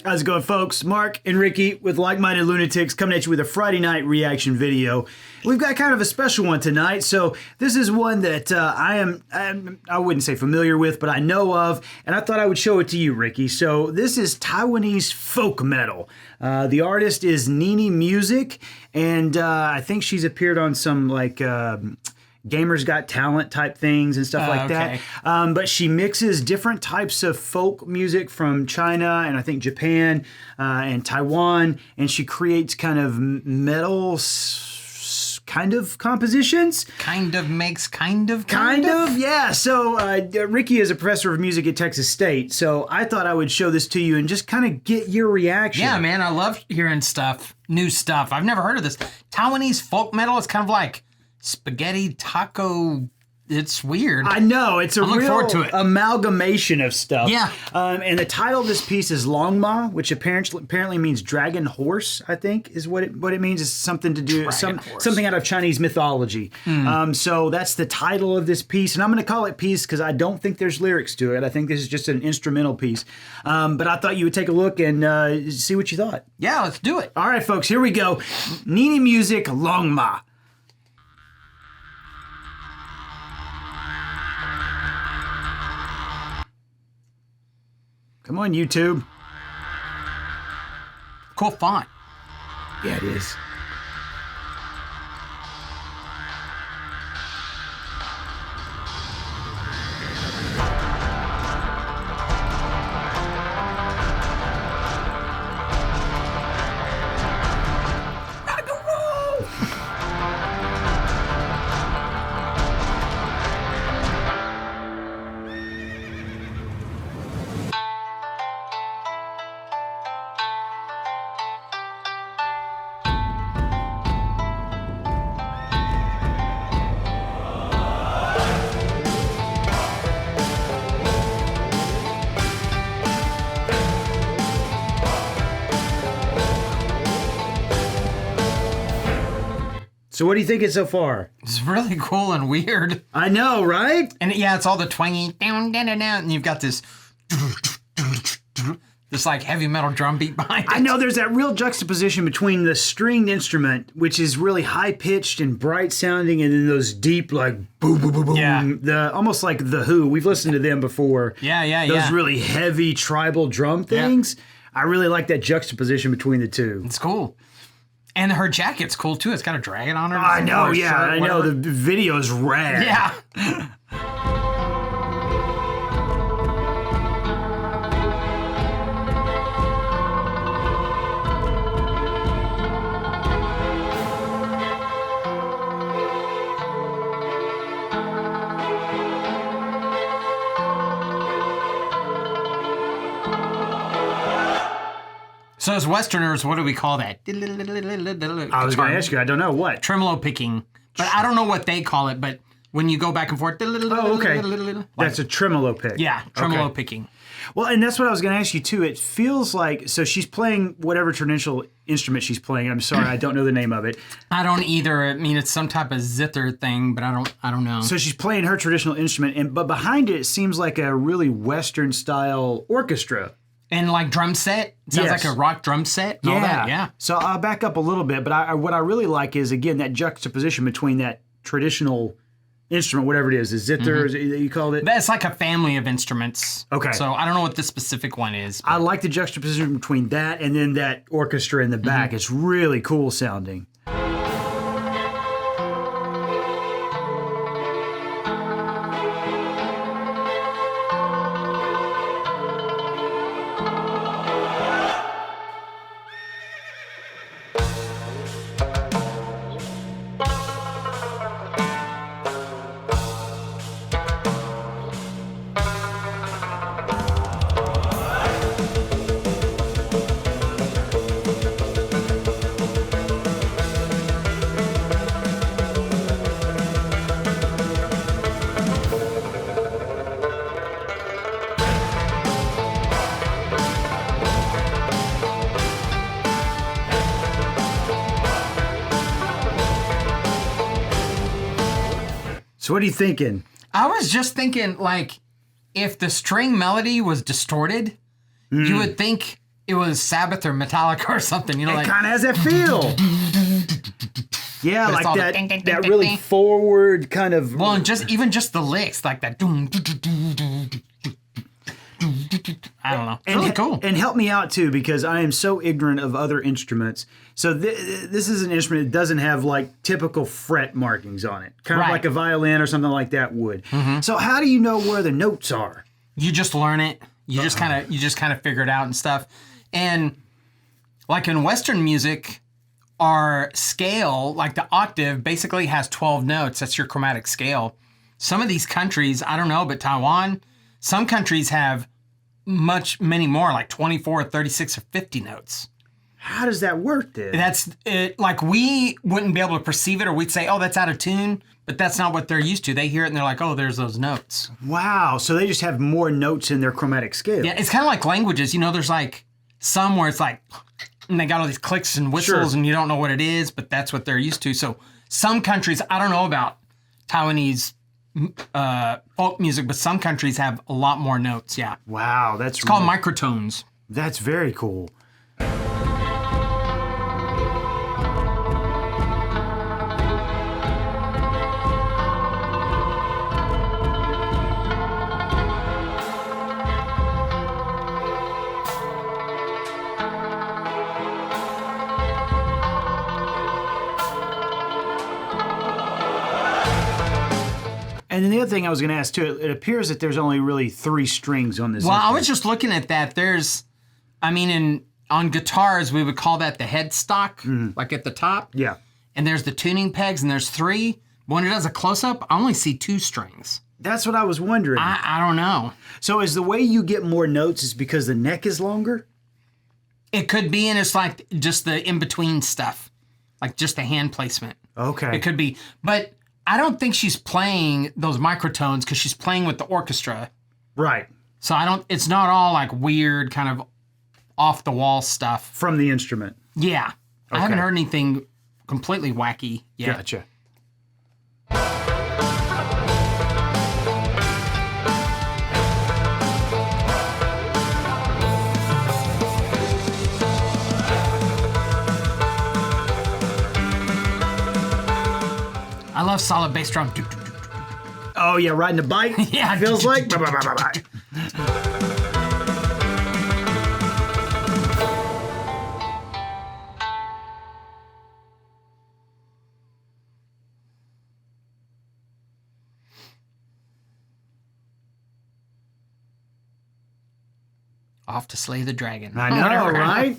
How's it going, folks? Mark and Ricky with Like Minded Lunatics coming at you with a Friday night reaction video. We've got kind of a special one tonight. So this is one that I wouldn't say familiar with, but I know of, and I thought I would show it to you, Ricky. So this is Taiwanese folk metal. The artist is Nini Music, and I think she's appeared on some like Gamers Got Talent type things and stuff like that. But she mixes different types of folk music from China and I think Japan and Taiwan, and she creates kind of metal kind of compositions. Kind of makes kind of, yeah. So Ricky is a professor of music at Texas State, so I thought I would show this to you and just kind of get your reaction. Yeah, man, I love hearing new stuff. I've never heard of this. Taiwanese folk metal, it's kind of like spaghetti taco. It's weird. I know. It's a real forward to it. Amalgamation of stuff. Yeah. And the title of this piece is Longma, which apparently means dragon horse, I think, is what it means. It's something to do something out of Chinese mythology. So that's the title of this piece. And I'm going to call it piece because I don't think there's lyrics to it. I think this is just an instrumental piece. But I thought you would take a look and see what you thought. Yeah, let's do it. All right, folks, here we go. Nini Music, Longma. Come on, YouTube. Cool font. Yeah, it is. Rock and roll! So what do you think of so far? It's really cool and weird. I know, right? And yeah, it's all the twangy down, down, down, down, and you've got this like heavy metal drum beat behind it. I know there's that real juxtaposition between the stringed instrument, which is really high pitched and bright sounding, and then those deep like boom, boom, boom, boom. Yeah. Almost like The Who. We've listened to them before. Yeah. Those really heavy tribal drum things. Yeah. I really like that juxtaposition between the two. It's cool. And her jacket's cool too. It's got a dragon on her. I know, yeah. Shirt, I know. The video's rad. Yeah. So as Westerners, what do we call that? I was going to ask you. I don't know what. Tremolo picking. But I don't know what they call it, but when you go back and forth. Oh, okay. That's a tremolo pick. Yeah, tremolo picking. Well, and that's what I was going to ask you, too. It feels like, so she's playing whatever traditional instrument she's playing. I'm sorry, I don't know the name of it. I don't either. I mean, it's some type of zither thing, but I don't know. So she's playing her traditional instrument, but behind it seems like a really Western-style orchestra. And like drum set? It sounds like a rock drum set? Yeah. All that, yeah. So I'll back up a little bit, but what I really like is, again, that juxtaposition between that traditional instrument, whatever it is, the zither, you called it? It's like a family of instruments. Okay. So I don't know what the specific one is. I like the juxtaposition between that and then that orchestra in the back. It's really cool sounding. So what are you thinking? I was just thinking, like, if the string melody was distorted, you would think it was Sabbath or Metallica or something. You know, It like kind of has that feel. Yeah, But it's all like the ding, ding, that ding, really ding. forward kind of. well, and just the licks like that. I don't know. It's really cool. And help me out too, because I am so ignorant of other instruments. So this is an instrument that doesn't have like typical fret markings on it, kind of Right. like a violin or something like that would. So how do you know where the notes are? You just learn it. You just kind of figure it out and stuff. And like in Western music, our scale, like the octave, basically has 12 notes. That's your chromatic scale. Some of these countries, I don't know, but Taiwan, some countries have many more, like 24, 36, or 50 notes. How does that work then? That's it. Like we wouldn't be able to perceive it, or we'd say, "Oh, that's out of tune," but that's not what they're used to. They hear it and they're like, "Oh, there's those notes." Wow. So they just have more notes in their chromatic scale. Yeah, it's kind of like languages. You know, there's like some where it's like, and they got all these clicks and whistles, Sure. and you don't know what it is, but that's what they're used to. So some countries, I don't know about Taiwanese folk music, but some countries have a lot more notes. Yeah, Wow, that's it's called microtones. That's very cool. And then the other thing I was going to ask too, it appears that there's only really 3 strings on this. Well, I instrument. was just looking at that. On guitars, we would call that the headstock, like at the top. Yeah. And there's the tuning pegs, and there's 3. But when it does a close-up, I only see 2 strings. That's what I was wondering. I don't know. So is the way you get more notes is because the neck is longer? It could be, and it's like just the in-between stuff, like just the hand placement. Okay. It could be. But I don't think she's playing those microtones because she's playing with the orchestra. Right. So it's not all like weird kind of off-the-wall stuff. From the instrument. Yeah. I haven't Okay. heard anything completely wacky yet. Gotcha. I love solid bass drum. Oh, yeah, riding a bike? Yeah. Feels like? Bah, bah, bah, bah, bah. Off to slay the dragon. I know, Whatever. right?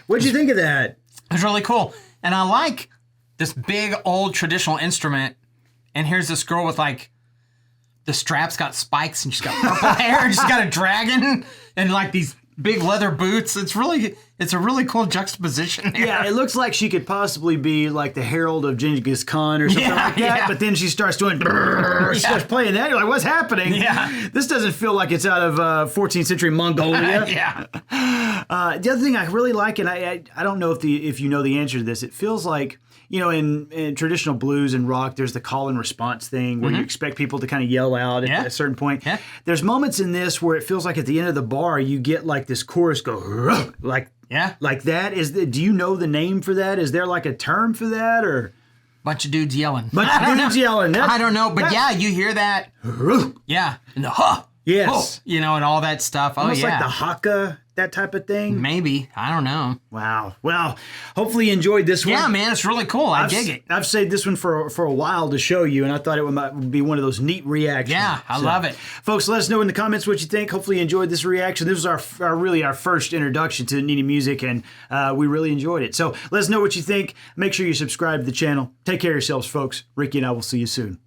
What'd you think of that? It's really cool. And I like this big old traditional instrument. And here's this girl with like the straps got spikes and she's got purple hair and she's got a dragon and like these big leather boots. It's a really cool juxtaposition there. Yeah, it looks like she could possibly be like the herald of Genghis Khan or something Yeah, like that. yeah. But then she starts doing, she starts playing that. You're like, what's happening? Yeah. This doesn't feel like it's out of 14th century Mongolia. Yeah. The other thing I really like, and I don't know if you know the answer to this, it feels like, you know, in traditional blues and rock, there's the call and response thing where you expect people to kind of yell out Yeah. at a certain point. Yeah. There's moments in this where it feels like at the end of the bar, you get like this chorus go, "Ruh," like that. Do you know the name for that? Is there like a term for that or? Bunch of dudes yelling. Bunch of dudes yelling. I don't know, but yeah, you hear that. "Ruh." Yeah. And the huh. Yes. huh, you know, and all that stuff. Oh, Almost yeah. like the haka, that type of thing. Maybe. I don't know. Wow. Well, hopefully you enjoyed this one. Yeah, man, it's really cool. I dig it. I've saved this one for a while to show you, and I thought it would be one of those neat reactions. Yeah, I love it. Folks, let us know in the comments what you think. Hopefully you enjoyed this reaction. This was our first introduction to Nini music, and we really enjoyed it. So let us know what you think. Make sure you subscribe to the channel. Take care of yourselves, folks. Ricky and I will see you soon.